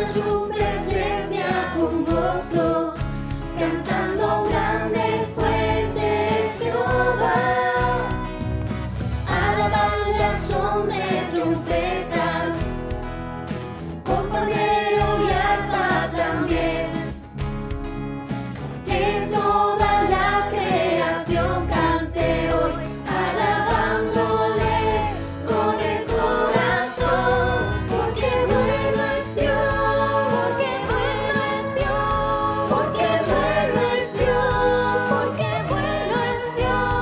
en su presencia con gozo, cantando grande, fuerte es Jehová. Alabanza al son de trompetas, con pandero y arpa también, que toda la creación cante hoy, alabándole con el corazón, porque bueno es Dios, porque bueno es Dios, porque bueno es Dios, porque bueno es Dios,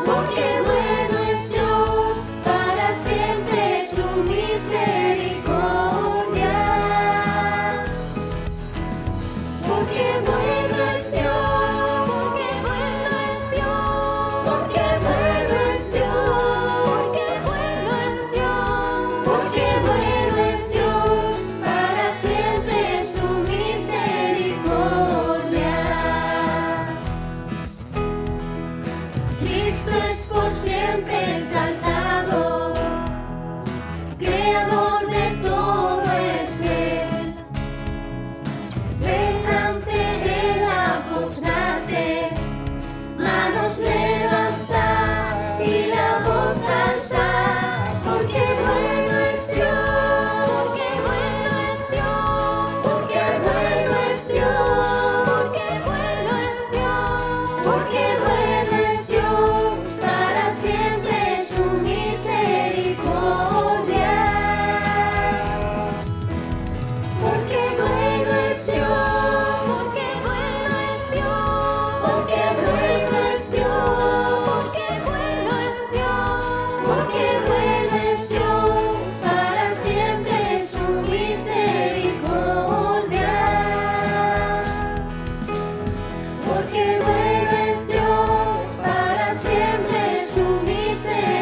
porque bueno es Dios, para siempre es su misericordia. Porque bueno es Dios, porque bueno es Dios, porque bueno es Dios, porque bueno es Dios, porque bueno es Dios, para siempre es su misericordia. Cristo es por siempre exaltado, creador de todo es Él. Ven ante Él a postrarte, manos levanta y la voz alza, porque bueno es Dios, porque bueno es Dios, porque bueno es Dios, porque bueno es Dios, porque bueno es Dios, para siempre es su misericordia. Porque bueno es Dios, porque bueno es Dios, porque bueno es Dios, porque bueno es Dios, porque bueno es Dios, para siempre es su misericordia. Porque bueno es Dios, para siempre es su misericordia.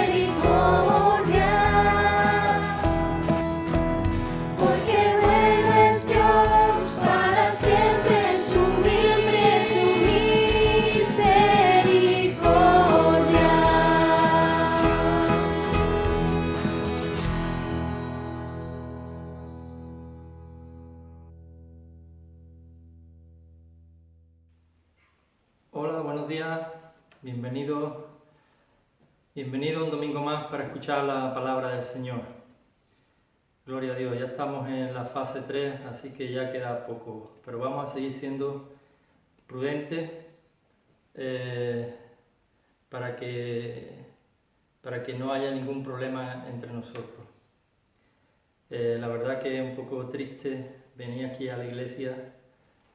Porque bueno es Dios, para siempre es su misericordia. Hola, buenos días, bienvenido un domingo más para escuchar la palabra del Señor. Gloria a Dios, ya estamos en la fase 3, así que ya queda poco, pero vamos a seguir siendo prudentes para que no haya ningún problema entre nosotros. La verdad que es un poco triste venir aquí a la iglesia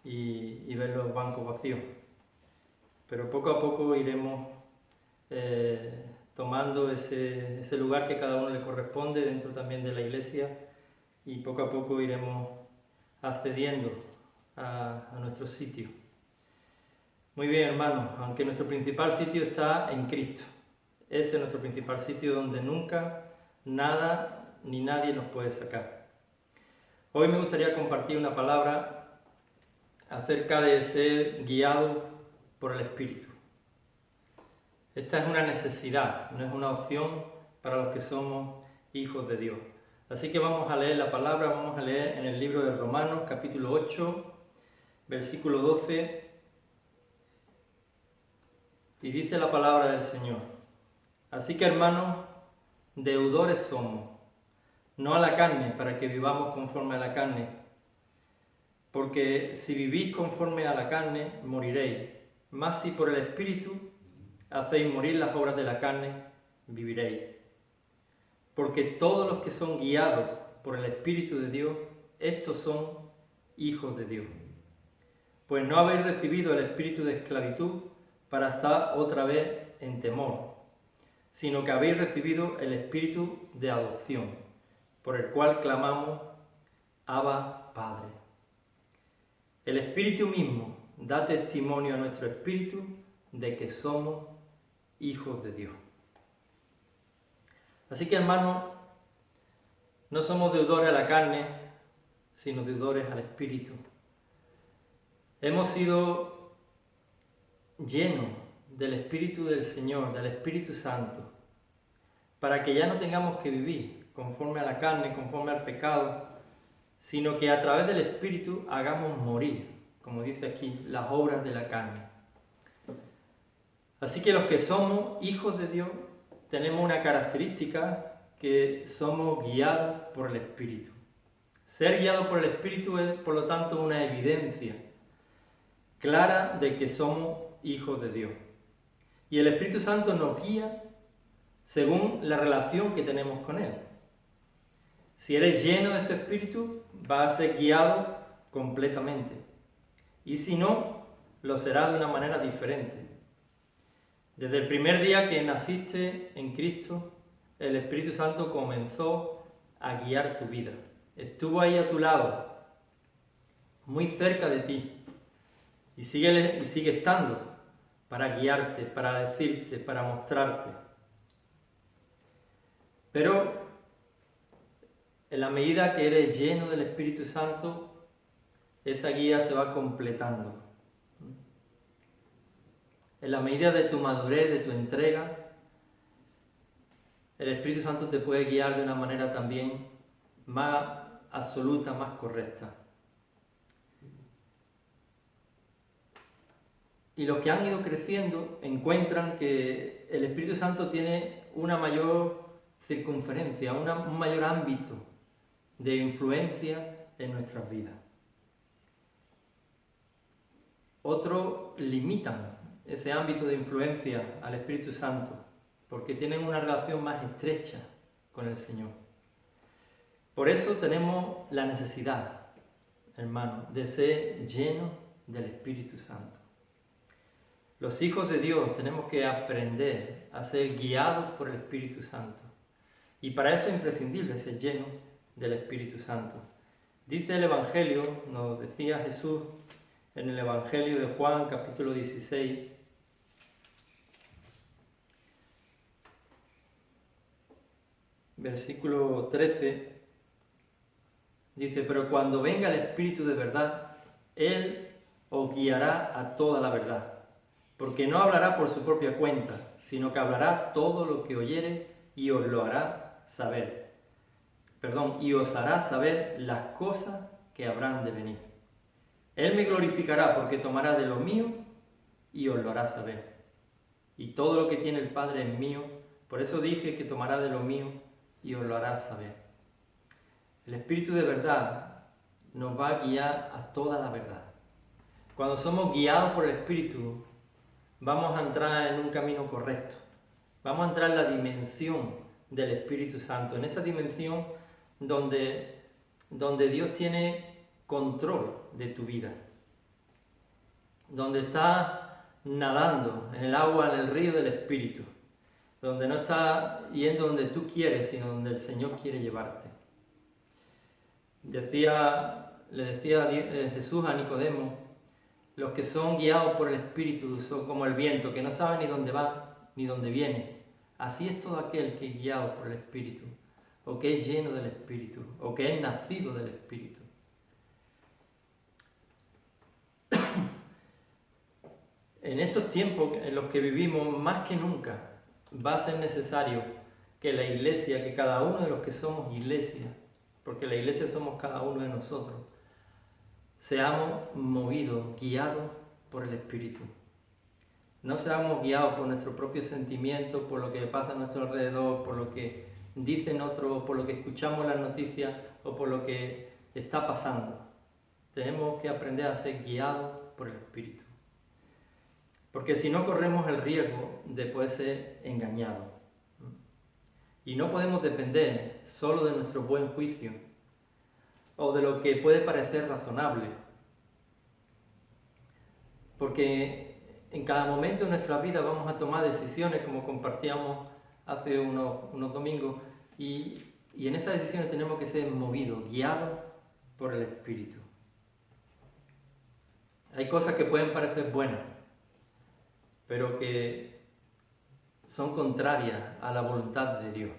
y ver los bancos vacíos. Pero poco a poco iremos tomando ese lugar que cada uno le corresponde dentro también de la iglesia, y poco a poco iremos accediendo a nuestro sitio. Muy bien, hermanos, aunque nuestro principal sitio está en Cristo. Ese es nuestro principal sitio donde nunca nada ni nadie nos puede sacar. Hoy me gustaría compartir una palabra acerca de ser guiado por el Espíritu. Esta es una necesidad, no es una opción para los que somos hijos de Dios. Así que vamos a leer la palabra, vamos a leer en el libro de Romanos, capítulo 8, versículo 12, y dice la palabra del Señor: así que, hermanos, deudores somos, no a la carne, para que vivamos conforme a la carne, porque si vivís conforme a la carne, moriréis, mas si por el Espíritu hacéis morir las obras de la carne, viviréis. Porque todos los que son guiados por el Espíritu de Dios, estos son hijos de Dios. Pues no habéis recibido el espíritu de esclavitud para estar otra vez en temor, sino que habéis recibido el espíritu de adopción, por el cual clamamos: Abba, Padre. El Espíritu mismo da testimonio a nuestro espíritu de que somos hijos de Dios. Así que, hermanos, no somos deudores a la carne, sino deudores al Espíritu. Hemos sido llenos del Espíritu del Señor, del Espíritu Santo, para que ya no tengamos que vivir conforme a la carne, conforme al pecado, sino que a través del Espíritu hagamos morir, como dice aquí, las obras de la carne. Así que los que somos hijos de Dios tenemos una característica, que somos guiados por el Espíritu. Ser guiado por el Espíritu es, por lo tanto, una evidencia clara de que somos hijos de Dios. Y el Espíritu Santo nos guía según la relación que tenemos con Él. Si eres lleno de su Espíritu, vas a ser guiado completamente. Y si no, lo serás de una manera diferente. Desde el primer día que naciste en Cristo, el Espíritu Santo comenzó a guiar tu vida. Estuvo ahí a tu lado, muy cerca de ti, y sigue estando para guiarte, para decirte, para mostrarte. Pero en la medida que eres lleno del Espíritu Santo, esa guía se va completando. En la medida de tu madurez, de tu entrega, el Espíritu Santo te puede guiar de una manera también más absoluta, más correcta. Y los que han ido creciendo encuentran que el Espíritu Santo tiene una mayor circunferencia, un mayor ámbito de influencia en nuestras vidas. Otros limitan ese ámbito de influencia al Espíritu Santo porque tienen una relación más estrecha con el Señor. Por eso tenemos la necesidad, hermanos, de ser llenos del Espíritu Santo. Los hijos de Dios tenemos que aprender a ser guiados por el Espíritu Santo. Y para eso es imprescindible ser llenos del Espíritu Santo. Dice el Evangelio, nos decía Jesús en el Evangelio de Juan, capítulo 16, versículo 13, dice: pero cuando venga el Espíritu de verdad, Él os guiará a toda la verdad, porque no hablará por su propia cuenta, sino que hablará todo lo que oyere y os lo hará saber. Y os hará saber las cosas que habrán de venir. Él me glorificará porque tomará de lo mío y os lo hará saber. Y todo lo que tiene el Padre es mío, por eso dije que tomará de lo mío y os lo hará saber. El Espíritu de verdad nos va a guiar a toda la verdad. Cuando somos guiados por el Espíritu, vamos a entrar en un camino correcto. Vamos a entrar en la dimensión del Espíritu Santo, en esa dimensión donde Dios tiene control de tu vida, donde estás nadando en el agua, en el río del Espíritu, donde no estás yendo donde tú quieres, sino donde el Señor quiere llevarte. Le decía Jesús a Nicodemo: los que son guiados por el Espíritu son como el viento, que no sabe ni dónde va ni dónde viene. Así es todo aquel que es guiado por el Espíritu, o que es lleno del Espíritu, o que es nacido del Espíritu. En estos tiempos en los que vivimos, más que nunca, va a ser necesario que la Iglesia, que cada uno de los que somos Iglesia, porque la Iglesia somos cada uno de nosotros, seamos movidos, guiados por el Espíritu. No seamos guiados por nuestros propios sentimientos, por lo que pasa a nuestro alrededor, por lo que dicen otros, por lo que escuchamos en las noticias o por lo que está pasando. Tenemos que aprender a ser guiados por el Espíritu. Porque si no, corremos el riesgo de poder ser engañados. Y no podemos depender solo de nuestro buen juicio o de lo que puede parecer razonable. Porque en cada momento de nuestra vida vamos a tomar decisiones, como compartíamos hace unos domingos, y en esas decisiones tenemos que ser movidos, guiados por el Espíritu. Hay cosas que pueden parecer buenas, pero que son contrarias a la voluntad de Dios.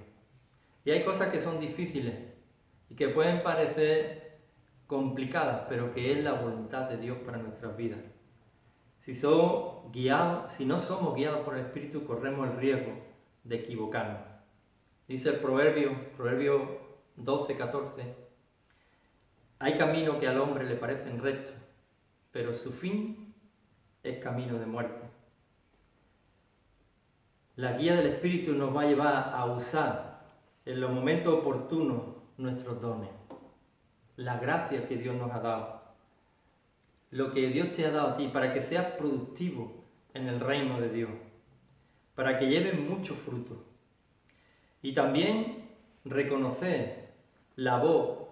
Y hay cosas que son difíciles y que pueden parecer complicadas, pero que es la voluntad de Dios para nuestras vidas. Si no somos guiados por el Espíritu, corremos el riesgo de equivocarnos. Dice el Proverbio 12, 14: Hay caminos que al hombre le parecen rectos, pero su fin es camino de muerte. La guía del Espíritu nos va a llevar a usar en los momentos oportunos nuestros dones, la gracia que Dios nos ha dado, lo que Dios te ha dado a ti para que seas productivo en el reino de Dios, para que lleves mucho fruto. Y también reconocer la voz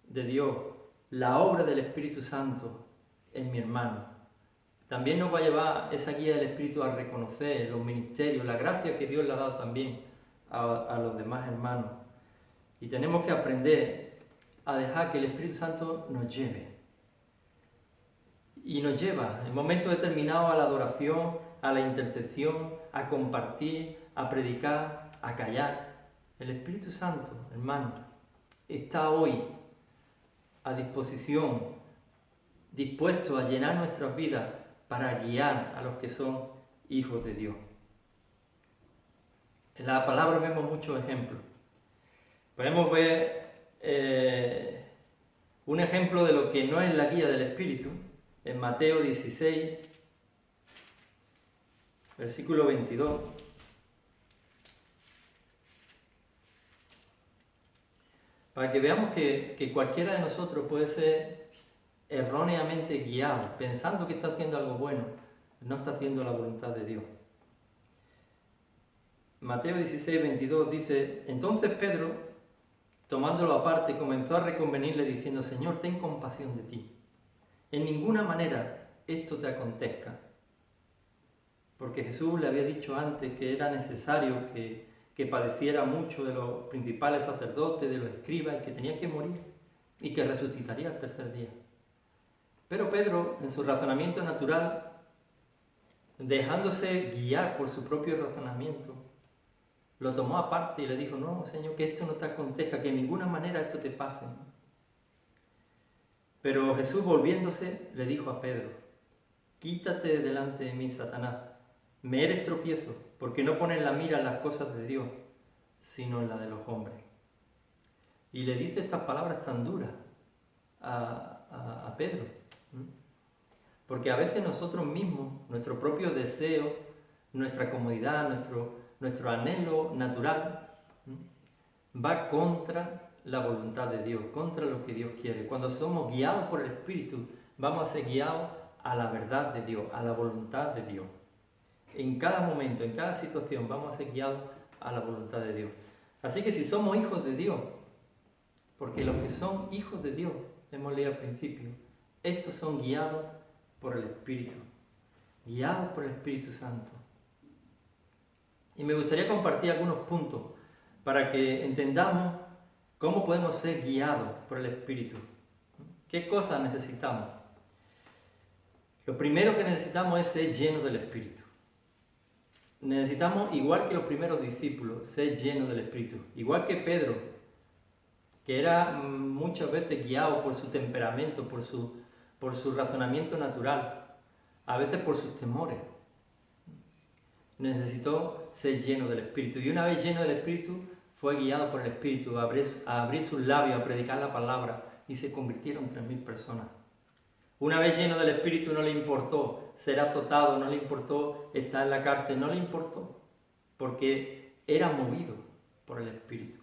de Dios, la obra del Espíritu Santo en mi hermano. También nos va a llevar esa guía del Espíritu a reconocer los ministerios, la gracia que Dios le ha dado también a los demás hermanos. Y tenemos que aprender a dejar que el Espíritu Santo nos lleve. Y nos lleva en momentos determinados a la adoración, a la intercesión, a compartir, a predicar, a callar. El Espíritu Santo, hermano, está hoy a disposición, dispuesto a llenar nuestras vidas para guiar a los que son hijos de Dios. En la palabra vemos muchos ejemplos. Podemos ver un ejemplo de lo que no es la guía del Espíritu en Mateo 16, versículo 22. Para que veamos que cualquiera de nosotros puede ser erróneamente guiado, pensando que está haciendo algo bueno, no está haciendo la voluntad de Dios. Mateo 16, 22 dice: entonces Pedro, tomándolo aparte, comenzó a reconvenirle diciendo: Señor, ten compasión de ti. En ninguna manera esto te acontezca. Porque Jesús le había dicho antes que era necesario que padeciera mucho de los principales sacerdotes, de los escribas, y que tenía que morir y que resucitaría al tercer día. Pero Pedro, en su razonamiento natural, dejándose guiar por su propio razonamiento, lo tomó aparte y le dijo: no, Señor, que esto no te acontezca, que en ninguna manera esto te pase. Pero Jesús, volviéndose, le dijo a Pedro: quítate de delante de mí, Satanás, me eres tropiezo, porque no pones la mira en las cosas de Dios, sino en la de los hombres. Y le dice estas palabras tan duras a Pedro, porque a veces nosotros mismos, nuestro propio deseo, nuestra comodidad, nuestro anhelo natural, va contra la voluntad de Dios, contra lo que Dios quiere. Cuando somos guiados por el Espíritu, vamos a ser guiados a la verdad de Dios, a la voluntad de Dios. En cada momento, en cada situación, vamos a ser guiados a la voluntad de Dios. Así que si somos hijos de Dios, porque los que son hijos de Dios, hemos leído al principio, estos son guiados por el Espíritu, guiados por el Espíritu Santo. Y me gustaría compartir algunos puntos para que entendamos cómo podemos ser guiados por el Espíritu. ¿Qué cosas necesitamos? Lo primero que necesitamos es ser llenos del Espíritu. Necesitamos, igual que los primeros discípulos, ser llenos del Espíritu. Igual que Pedro, que era muchas veces guiado por su temperamento, por su razonamiento natural, a veces por sus temores. Necesitó ser lleno del Espíritu. Y una vez lleno del Espíritu, fue guiado por el Espíritu a abrir sus labios, a predicar la palabra, y se convirtieron 3.000 personas. Una vez lleno del Espíritu, no le importó ser azotado, no le importó estar en la cárcel, no le importó, porque era movido por el Espíritu.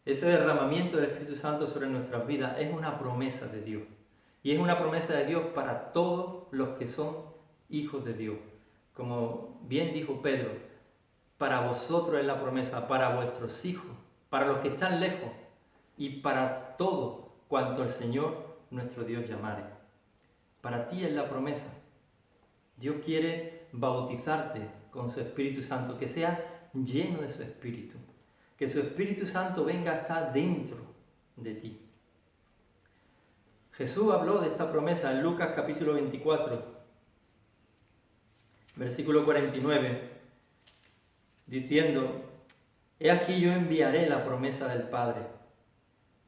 Ese derramamiento del Espíritu Santo sobre nuestras vidas es una promesa de Dios. Y es una promesa de Dios para todos los que son hijos de Dios. Como bien dijo Pedro, para vosotros es la promesa, para vuestros hijos, para los que están lejos y para todo cuanto el Señor nuestro Dios llamare. Para ti es la promesa. Dios quiere bautizarte con su Espíritu Santo, que seas lleno de su Espíritu, que su Espíritu Santo venga a estar dentro de ti. Jesús habló de esta promesa en Lucas capítulo 24, versículo 49, diciendo: he aquí yo enviaré la promesa del Padre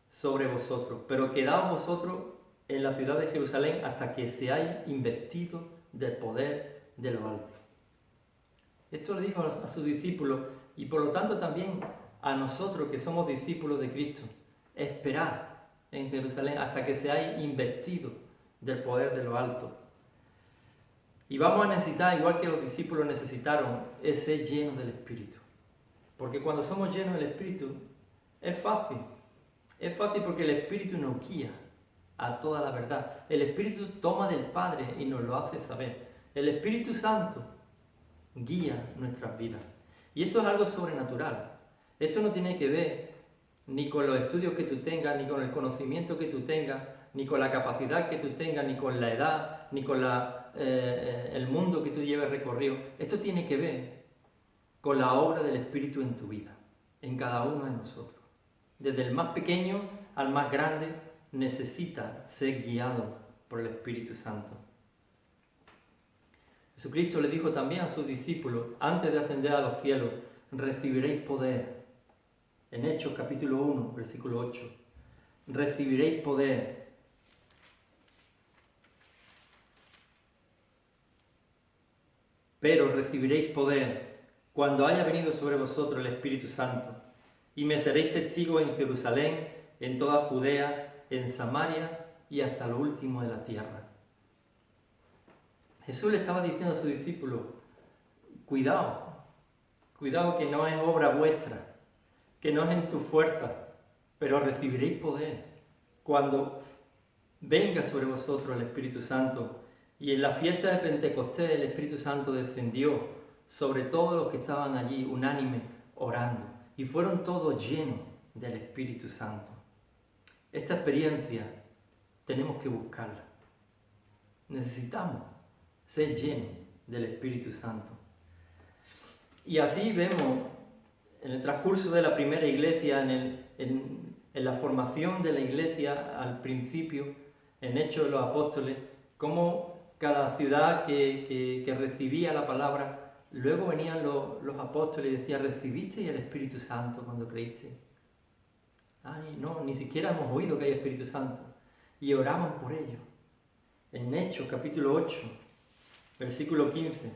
sobre vosotros, pero quedaos vosotros en la ciudad de Jerusalén hasta que seáis investidos del poder de lo alto. Esto le dijo a sus discípulos y por lo tanto también a nosotros que somos discípulos de Cristo. Esperad en Jerusalén hasta que seáis investidos del poder de lo alto. Y vamos a necesitar, igual que los discípulos necesitaron, es ser llenos del Espíritu. Porque cuando somos llenos del Espíritu, es fácil. Es fácil porque el Espíritu nos guía a toda la verdad. El Espíritu toma del Padre y nos lo hace saber. El Espíritu Santo guía nuestras vidas. Y esto es algo sobrenatural. Esto no tiene que ver ni con los estudios que tú tengas, ni con el conocimiento que tú tengas, ni con la capacidad que tú tengas, ni con la edad, ni con el mundo que tú lleves recorrido. Esto tiene que ver con la obra del Espíritu en tu vida, en cada uno de nosotros. Desde el más pequeño al más grande necesita ser guiado por el Espíritu Santo. Jesucristo le dijo también a sus discípulos, antes de ascender a los cielos, recibiréis poder. En Hechos capítulo 1, versículo 8. Recibiréis poder. Pero recibiréis poder cuando haya venido sobre vosotros el Espíritu Santo, y me seréis testigos en Jerusalén, en toda Judea, en Samaria y hasta lo último de la tierra. Jesús le estaba diciendo a sus discípulos, cuidado que no es obra vuestra, que no es en tu fuerza, pero recibiréis poder cuando venga sobre vosotros el Espíritu Santo. Y en la fiesta de Pentecostés el Espíritu Santo descendió sobre todos los que estaban allí, unánime, orando. Y fueron todos llenos del Espíritu Santo. Esta experiencia tenemos que buscarla. Necesitamos ser llenos del Espíritu Santo. Y así vemos en el transcurso de la primera iglesia, en la formación de la iglesia al principio, en Hechos de los Apóstoles, cómo cada ciudad que recibía la palabra, luego venían los apóstoles y decían, ¿recibisteis el Espíritu Santo cuando creíste? Ay, no, ni siquiera hemos oído que hay Espíritu Santo. Y oraban por ello. En Hechos capítulo 8, versículo 15.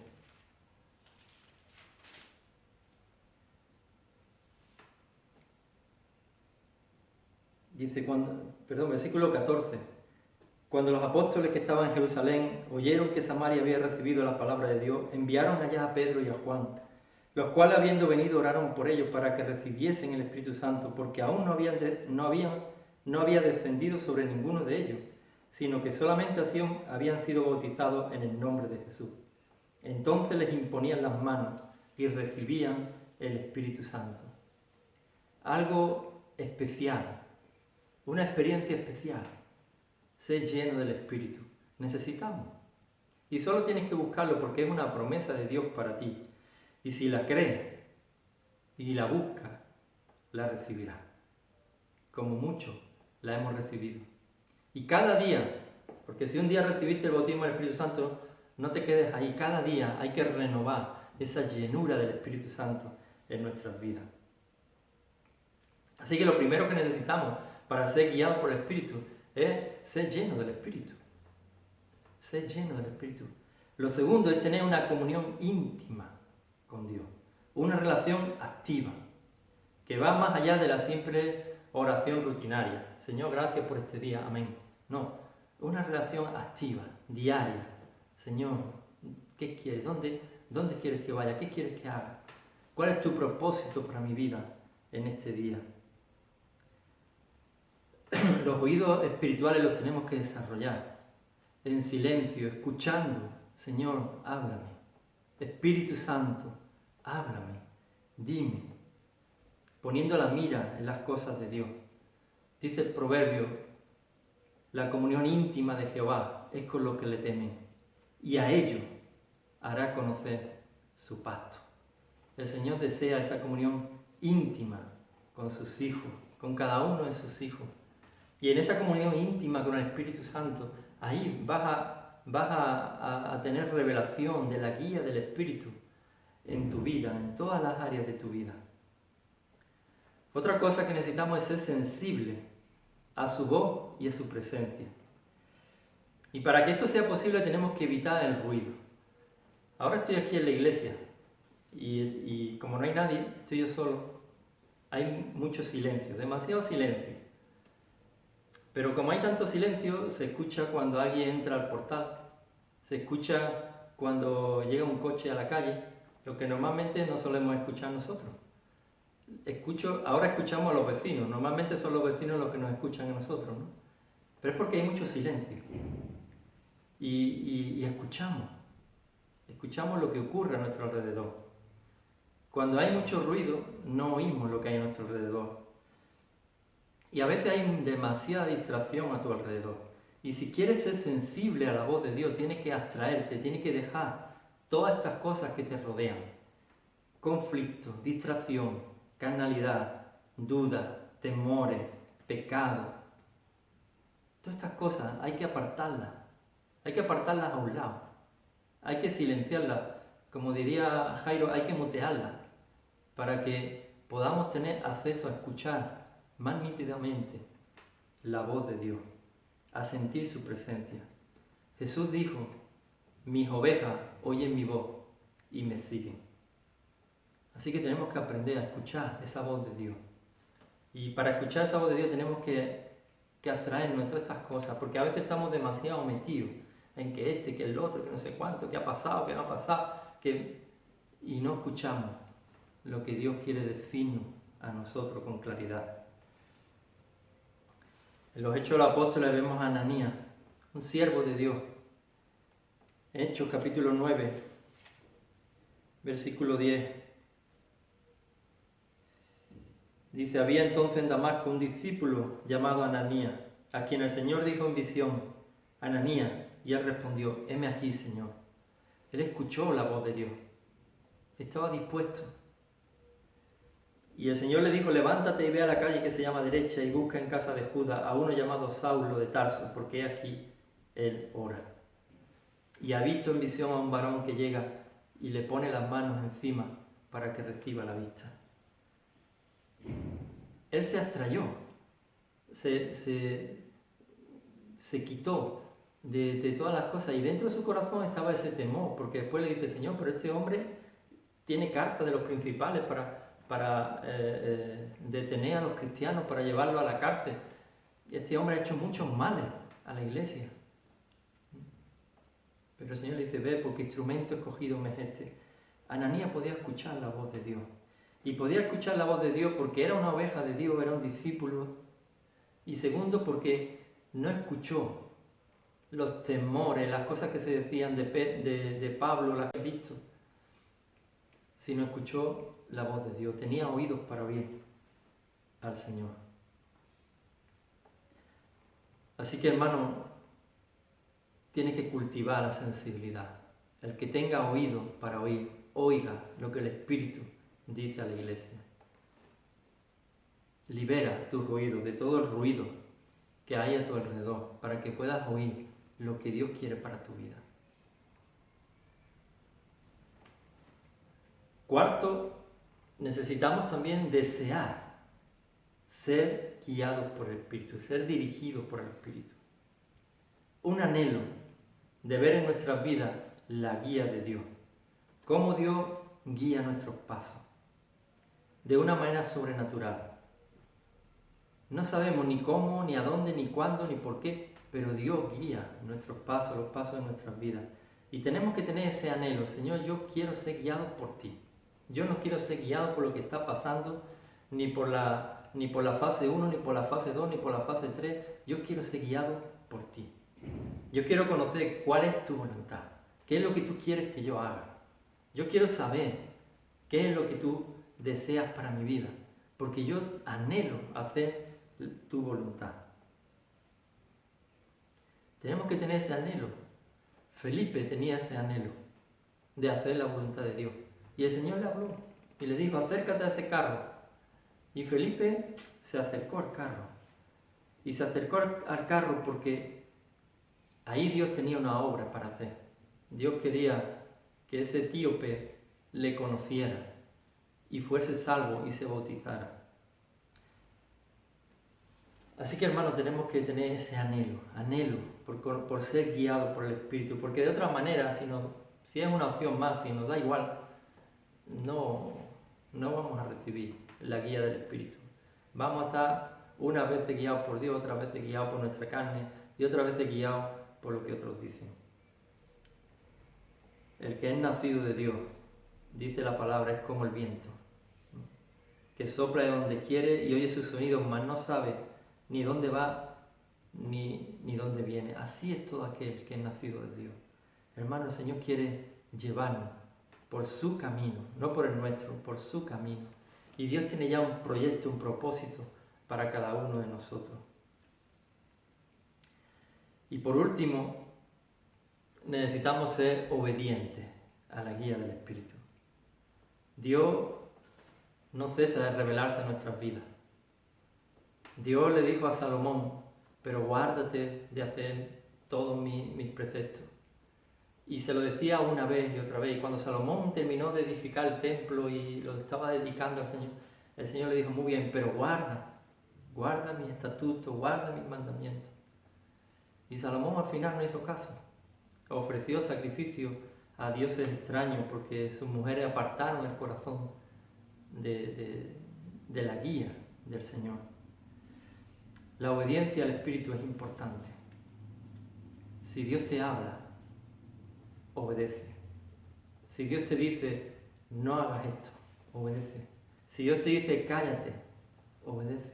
Dice, versículo 14. Cuando los apóstoles que estaban en Jerusalén oyeron que Samaria había recibido la palabra de Dios, enviaron allá a Pedro y a Juan, los cuales habiendo venido oraron por ellos para que recibiesen el Espíritu Santo, porque aún no había descendido sobre ninguno de ellos, sino que solamente habían sido bautizados en el nombre de Jesús. Entonces les imponían las manos y recibían el Espíritu Santo. Algo especial, una experiencia especial, ser lleno del Espíritu. Necesitamos. Y solo tienes que buscarlo porque es una promesa de Dios para ti. Y si la crees y la buscas, la recibirás. Como muchos la hemos recibido. Y cada día, porque si un día recibiste el bautismo del Espíritu Santo, no te quedes ahí. Cada día hay que renovar esa llenura del Espíritu Santo en nuestras vidas. Así que lo primero que necesitamos para ser guiados por el Espíritu es ser lleno del Espíritu. Ser lleno del Espíritu. Lo segundo es tener una comunión íntima con Dios. Una relación activa, que va más allá de la simple oración rutinaria. Señor, gracias por este día, amén. No, una relación activa, diaria. Señor, ¿qué quieres? ¿Dónde quieres que vaya? ¿Qué quieres que haga? ¿Cuál es tu propósito para mi vida en este día? Los oídos espirituales los tenemos que desarrollar en silencio, escuchando. Señor, háblame. Espíritu Santo, háblame. Dime. Poniendo la mira en las cosas de Dios. Dice el proverbio, la comunión íntima de Jehová es con lo que le temen, y a ellos hará conocer su pacto. El Señor desea esa comunión íntima con sus hijos, con cada uno de sus hijos. Y en esa comunión íntima con el Espíritu Santo, ahí vas a tener revelación de la guía del Espíritu en tu vida, en todas las áreas de tu vida. Otra cosa que necesitamos es ser sensibles a su voz y a su presencia. Y para que esto sea posible tenemos que evitar el ruido. Ahora estoy aquí en la iglesia y como no hay nadie, estoy yo solo, hay mucho silencio, demasiado silencio. Pero como hay tanto silencio, se escucha cuando alguien entra al portal, se escucha cuando llega un coche a la calle, lo que normalmente no solemos escuchar nosotros. Ahora escuchamos a los vecinos, normalmente son los vecinos los que nos escuchan a nosotros, ¿no? Pero es porque hay mucho silencio. Y escuchamos lo que ocurre a nuestro alrededor. Cuando hay mucho ruido, no oímos lo que hay a nuestro alrededor. Y a veces hay demasiada distracción a tu alrededor. Y si quieres ser sensible a la voz de Dios, tienes que abstraerte, tienes que dejar todas estas cosas que te rodean. Conflictos, distracción, carnalidad, dudas, temores, pecado. Todas estas cosas hay que apartarlas. Hay que apartarlas a un lado. Hay que silenciarlas. Como diría Jairo, hay que mutearlas para que podamos tener acceso a escuchar más nítidamente la voz de Dios, a sentir su presencia. Jesús dijo, mis ovejas oyen mi voz y me siguen. Así que tenemos que aprender a escuchar esa voz de Dios. Y para escuchar esa voz de Dios tenemos que abstraernos de todas estas cosas, porque a veces estamos demasiado metidos en que que el otro, que no sé cuánto, que ha pasado, que no ha pasado, y no escuchamos lo que Dios quiere decirnos a nosotros con claridad. En los Hechos de los Apóstoles vemos a Ananías, un siervo de Dios. Hechos capítulo 9, versículo 10. Dice, había entonces en Damasco un discípulo llamado Ananías, a quien el Señor dijo en visión, Ananías, y él respondió, heme aquí, Señor. Él escuchó la voz de Dios, estaba dispuesto. Y el Señor le dijo, levántate y ve a la calle que se llama derecha y busca en casa de Judas a uno llamado Saulo de Tarso, porque he aquí él ora. Y ha visto en visión a un varón que llega y le pone las manos encima para que reciba la vista. Él se abstrayó, se quitó de todas las cosas y dentro de su corazón estaba ese temor, porque después le dice, Señor, pero este hombre tiene carta de los principales para detener a los cristianos, para llevarlos a la cárcel. Este hombre ha hecho muchos males a la iglesia. Pero el Señor le dice, ve, porque instrumento escogido me es este. Ananías podía escuchar la voz de Dios. Y podía escuchar la voz de Dios porque era una oveja de Dios, era un discípulo. Y segundo, porque no escuchó los temores, las cosas que se decían de Pablo, las que he visto, sino escuchó la voz de Dios, tenía oídos para oír al Señor. Así que, hermano, tiene que cultivar la sensibilidad. El que tenga oídos para oír, oiga lo que el Espíritu dice a la iglesia. Libera tus oídos de todo el ruido que hay a tu alrededor para que puedas oír lo que Dios quiere para tu vida. Cuarto, necesitamos también desear ser guiados por el Espíritu, ser dirigidos por el Espíritu. Un anhelo de ver en nuestras vidas la guía de Dios, cómo Dios guía nuestros pasos, de una manera sobrenatural. No sabemos ni cómo, ni a dónde, ni cuándo, ni por qué, pero Dios guía nuestros pasos, los pasos de nuestras vidas. Y tenemos que tener ese anhelo, Señor, yo quiero ser guiado por ti. Yo no quiero ser guiado por lo que está pasando, ni por la fase 1, ni por la fase 2, ni por la fase 3. Yo quiero ser guiado por ti. Yo quiero conocer cuál es tu voluntad, qué es lo que tú quieres que yo haga. Yo quiero saber qué es lo que tú deseas para mi vida, porque yo anhelo hacer tu voluntad. Tenemos que tener ese anhelo. Felipe tenía ese anhelo de hacer la voluntad de Dios. Y el Señor le habló y le dijo, acércate a ese carro. Y Felipe se acercó al carro. Y se acercó al carro porque ahí Dios tenía una obra para hacer. Dios quería que ese etíope le conociera y fuese salvo y se bautizara. Así que, hermanos, tenemos que tener ese anhelo por ser guiados por el Espíritu, porque de otra manera, si es una opción más, si nos da igual, no vamos a recibir la guía del Espíritu. Vamos a estar unas veces guiados por Dios, otras veces guiados por nuestra carne y otras veces guiados por lo que otros dicen. El que es nacido de Dios, dice la palabra, es como el viento, que sopla de donde quiere y oye sus sonidos, mas no sabe ni dónde va ni dónde viene. Así es todo aquel que es nacido de Dios. Hermano, el Señor quiere llevarnos por su camino, no por el nuestro, por su camino. Y Dios tiene ya un proyecto, un propósito para cada uno de nosotros. Y por último, necesitamos ser obedientes a la guía del Espíritu. Dios no cesa de revelarse en nuestras vidas. Dios le dijo a Salomón, pero guárdate de hacer todos mis preceptos. Y se lo decía una vez y otra vez. Y cuando Salomón terminó de edificar el templo y lo estaba dedicando al Señor, el Señor le dijo, muy bien, pero guarda mis estatutos, guarda mis mandamientos. Y Salomón al final no hizo caso. Ofreció sacrificio a dioses extraños porque sus mujeres apartaron el corazón de la guía del Señor. La obediencia al Espíritu es importante. Si Dios te habla, obedece. Si Dios te dice, no hagas esto, obedece. Si Dios te dice, cállate, obedece.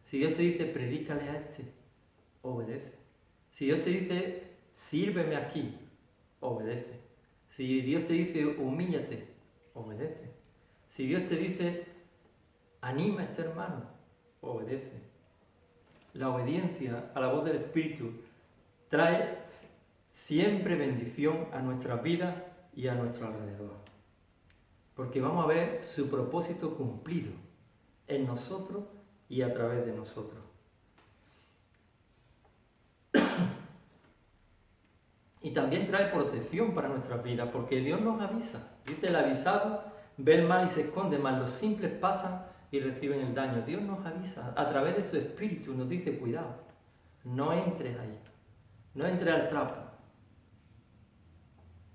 Si Dios te dice, predícale a este, obedece. Si Dios te dice, sírveme aquí, obedece. Si Dios te dice, humíllate, obedece. Si Dios te dice, anima a este hermano, obedece. La obediencia a la voz del Espíritu trae siempre bendición a nuestras vidas y a nuestro alrededor. Porque vamos a ver su propósito cumplido en nosotros y a través de nosotros. Y también trae protección para nuestras vidas, porque Dios nos avisa. Dice, el avisado ve el mal y se esconde, mas los simples pasan y reciben el daño. Dios nos avisa a través de su Espíritu, nos dice, cuidado, no entres ahí, no entres al trapo.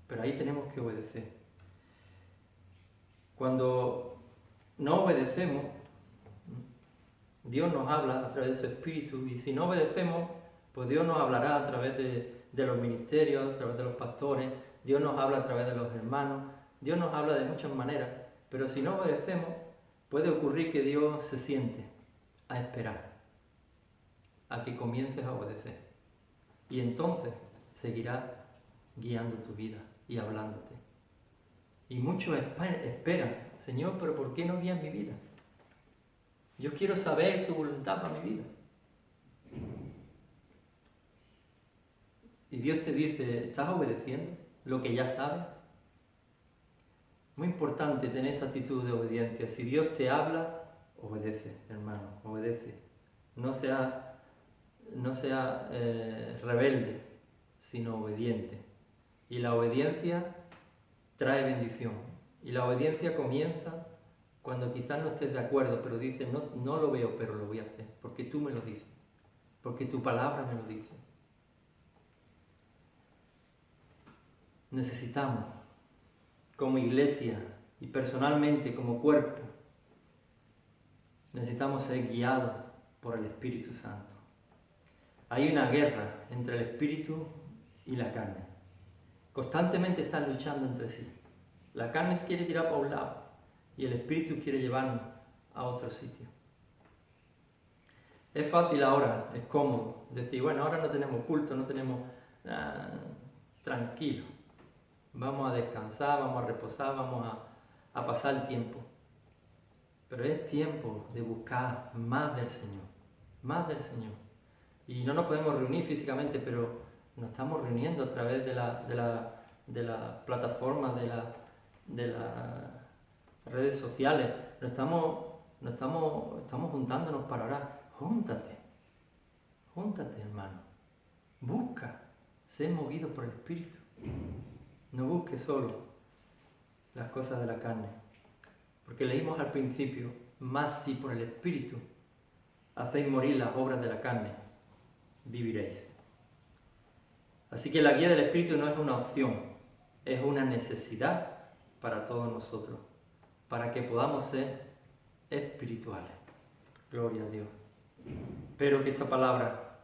Pero ahí tenemos que obedecer. Cuando no obedecemos, Dios nos habla a través de su Espíritu, y si no obedecemos, pues Dios nos hablará a través de los ministerios, a través de los pastores, Dios nos habla a través de los hermanos, Dios nos habla de muchas maneras, pero si no obedecemos, puede ocurrir que Dios se siente a esperar a que comiences a obedecer. Y entonces seguirá guiando tu vida y hablándote. Y muchos esperan, Señor, pero ¿por qué no guías mi vida? Yo quiero saber tu voluntad para mi vida. Y Dios te dice, ¿estás obedeciendo lo que ya sabes? Muy importante tener esta actitud de obediencia. Si Dios te habla, obedece, hermano, obedece. No sea rebelde, sino obediente. Y la obediencia trae bendición. Y la obediencia comienza cuando quizás no estés de acuerdo, pero dices, no lo veo, pero lo voy a hacer, porque tú me lo dices, porque tu palabra me lo dice. Necesitamos, como iglesia y personalmente como cuerpo, necesitamos ser guiados por el Espíritu Santo. Hay una guerra entre el Espíritu y la carne. Constantemente están luchando entre sí. La carne quiere tirar para un lado y el Espíritu quiere llevarnos a otro sitio. Es fácil ahora, es cómodo decir, bueno, ahora no tenemos culto, no tenemos tranquilo. Vamos a descansar, vamos a reposar, vamos a pasar el tiempo. Pero es tiempo de buscar más del Señor, más del Señor. Y no nos podemos reunir físicamente, pero nos estamos reuniendo a través de la plataforma, de las redes sociales. Nos estamos juntándonos para orar. Júntate, hermano. Busca ser movido por el Espíritu. No busques solo las cosas de la carne. Porque leímos al principio, más si por el Espíritu hacéis morir las obras de la carne, viviréis. Así que la guía del Espíritu no es una opción, es una necesidad para todos nosotros, para que podamos ser espirituales. Gloria a Dios. Pero que esta palabra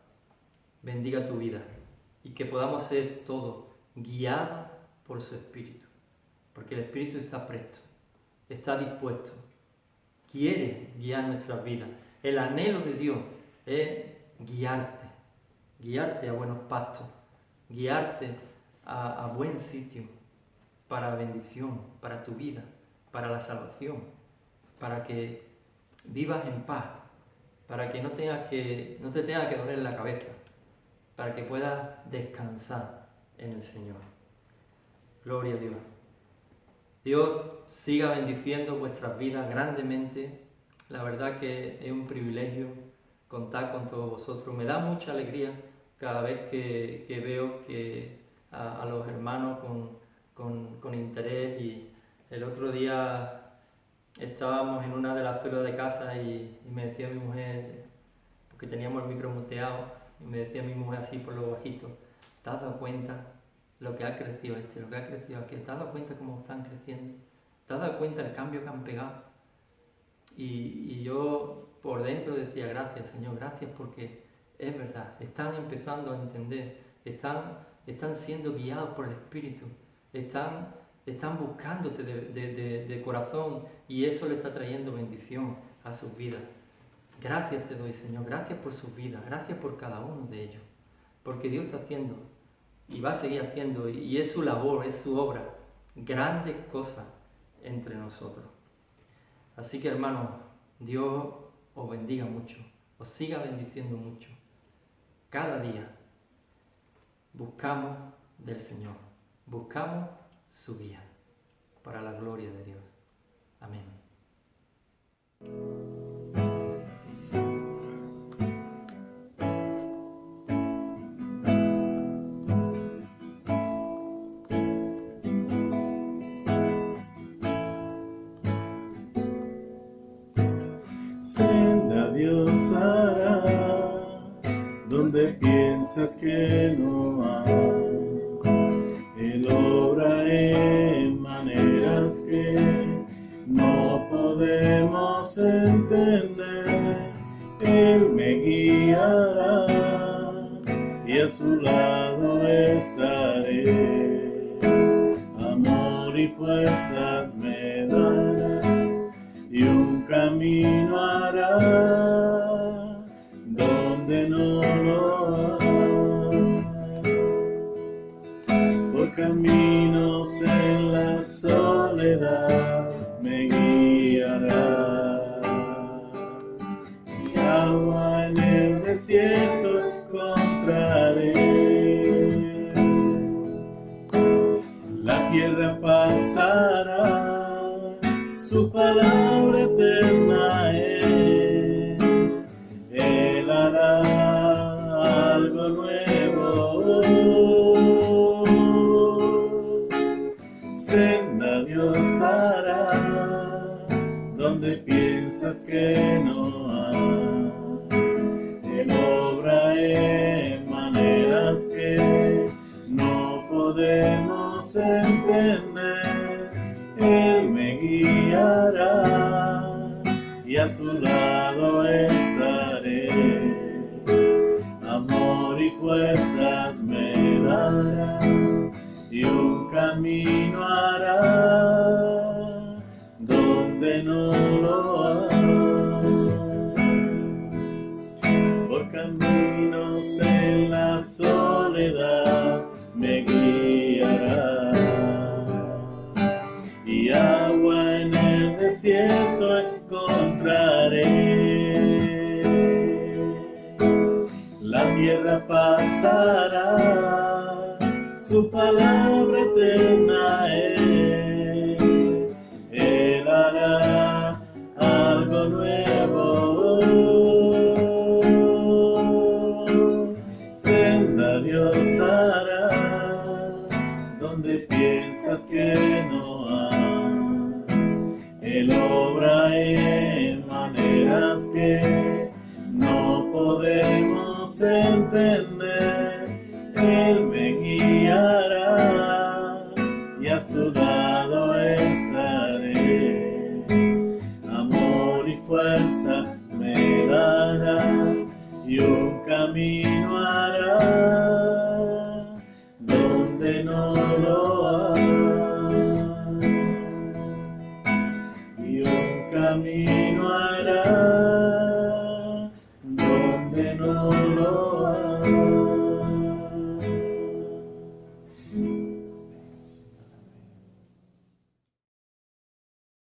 bendiga tu vida y que podamos ser todos guiados por su Espíritu, porque el Espíritu está presto, está dispuesto, quiere guiar nuestras vidas. El anhelo de Dios es guiarte a buenos pastos, guiarte a buen sitio, para bendición, para tu vida, para la salvación, para que vivas en paz, para que no te tenga que doler la cabeza, para que puedas descansar en el Señor. Gloria a Dios. Dios siga bendiciendo vuestras vidas grandemente. La verdad que es un privilegio contar con todos vosotros. Me da mucha alegría cada vez que veo que a los hermanos con interés. Y el otro día estábamos en una de las células de casa y me decía mi mujer, porque teníamos el micro muteado, y me decía mi mujer así por lo bajito: ¿te has dado cuenta lo que ha crecido lo que ha crecido aquel? ¿Te has dado cuenta cómo están creciendo? ¿Te has dado cuenta el cambio que han pegado? Y yo por dentro decía: gracias, Señor, gracias, porque es verdad, están empezando a entender, están siendo guiados por el Espíritu, están buscándote de corazón, y eso le está trayendo bendición a sus vidas. Gracias te doy, Señor, gracias por sus vidas, gracias por cada uno de ellos, porque Dios está haciendo y va a seguir haciendo, y es su labor, es su obra, grandes cosas entre nosotros. Así que, hermanos, Dios os bendiga mucho, os siga bendiciendo mucho. Cada día buscamos del Señor, buscamos su guía para la gloria de Dios. Amén. Senda Dios hará donde piensas que no hay. Él obra en maneras que no podemos entender. Él me guiará y a su lado estaré. Amor y fuerzas me dará y un camino hará donde no lo hay. Por caminos en la soledad me guiará, y agua en el desierto encontraré. La tierra pasará, su palabra eterna es. Él hará algo nuevo. Senda Dios hará donde piensas que no hay. Él obra en maneras que no podemos entender. Él me guiará y a su lado estaré. Amor y fuerzas me dará y un camino hará donde no lo hay. Por caminos en la soledad me guiará, y agua en el desierto encontraré. La tierra pasará, su palabra eterna es. Él hará algo nuevo. Senda Dios hará donde piensas que no hay. Él obra en maneras que no podemos entender. Él me guiará y a su lado estaré. Amor y fuerzas me dará y un camino hará donde no lo hay, y un camino hará